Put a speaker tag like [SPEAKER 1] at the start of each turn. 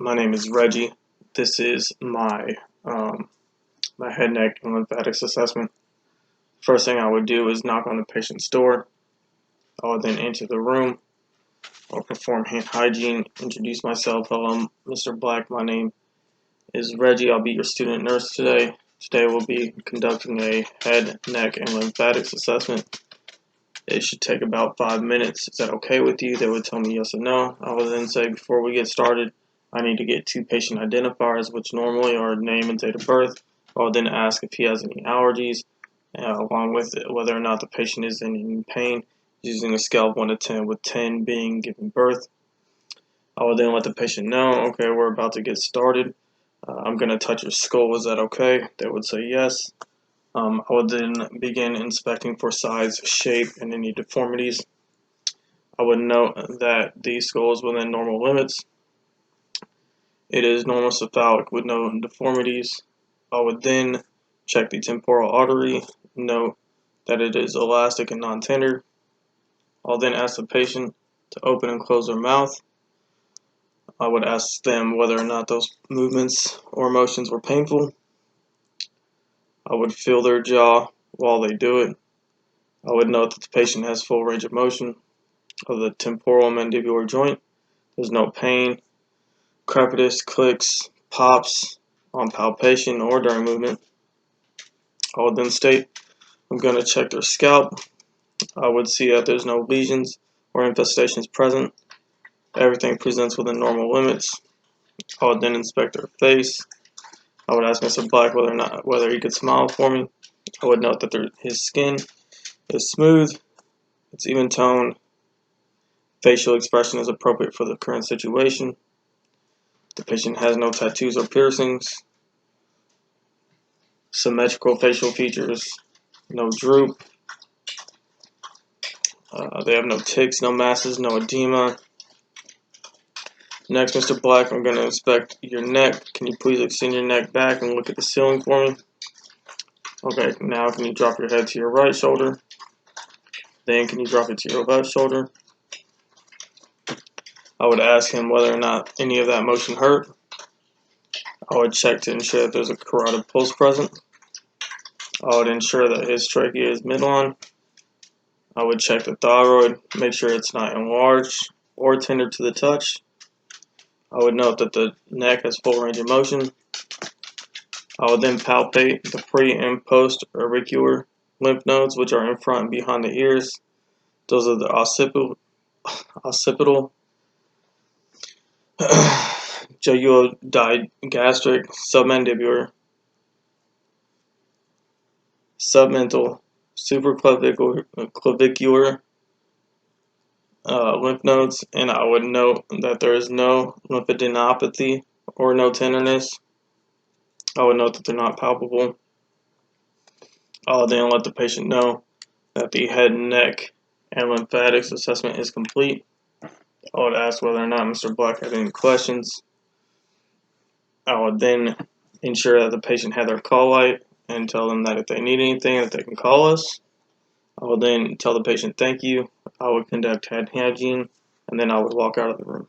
[SPEAKER 1] My name is Reggie. This is my head, neck, and lymphatics assessment. First thing I would do is knock on the patient's door. I would then enter the room. I'll perform hand hygiene, introduce myself. Hello, Mr. Black. My name is Reggie. I'll be your student nurse today. Today we'll be conducting a head, neck, and lymphatics assessment. It should take about 5 minutes. Is that okay with you? They would tell me yes or no. I would then say, before we get started, I need to get 2 patient identifiers, which normally are name and date of birth. I would then ask if he has any allergies, along with it, whether or not the patient is in any pain, using a scale of 1 to 10, with 10 being giving birth. I would then let the patient know, okay, we're about to get started. I'm going to touch your skull. Is that okay? They would say yes. I would then begin inspecting for size, shape, and any deformities. I would note that the skull is within normal limits. It is normal cephalic with no deformities. I would then check the temporal artery, note that it is elastic and non-tender. I'll then ask the patient to open and close their mouth. I would ask them whether or not those movements or motions were painful. I would feel their jaw while they do it. I would note that the patient has full range of motion of the temporal mandibular joint. There's no pain, crepitus, clicks, pops on palpation or during movement. I would then state, I'm going to check their scalp. I would see that there's no lesions or infestations present. Everything presents within normal limits. I would then inspect their face. I would ask Mr. Black whether he could smile for me. I would note that his skin is smooth, it's even toned, facial expression is appropriate for the current situation. The patient has no tattoos or piercings, symmetrical facial features, no droop. They have no tics, no masses, no edema. Next, Mr. Black, I'm going to inspect your neck. Can you please extend your neck back and look at the ceiling for me? Okay, now can you drop your head to your right shoulder? Then can you drop it to your left shoulder? I would ask him whether or not any of that motion hurt. I would check to ensure that there's a carotid pulse present. I would ensure that his trachea is midline. I would check the thyroid, make sure it's not enlarged or tender to the touch. I would note that the neck has full range of motion. I would then palpate the pre and post auricular lymph nodes, which are in front and behind the ears. Those are the occipital, jugulogastric, submandibular, submental, supraclavicular lymph nodes, and I would note that there is no lymphadenopathy or no tenderness. I would note that they're not palpable. I'll then let the patient know that the head, neck, and lymphatics assessment is complete. I would ask whether or not Mr. Black had any questions. I would then ensure that the patient had their call light and tell them that if they need anything, that they can call us. I would then tell the patient thank you. I would conduct head hygiene, and then I would walk out of the room.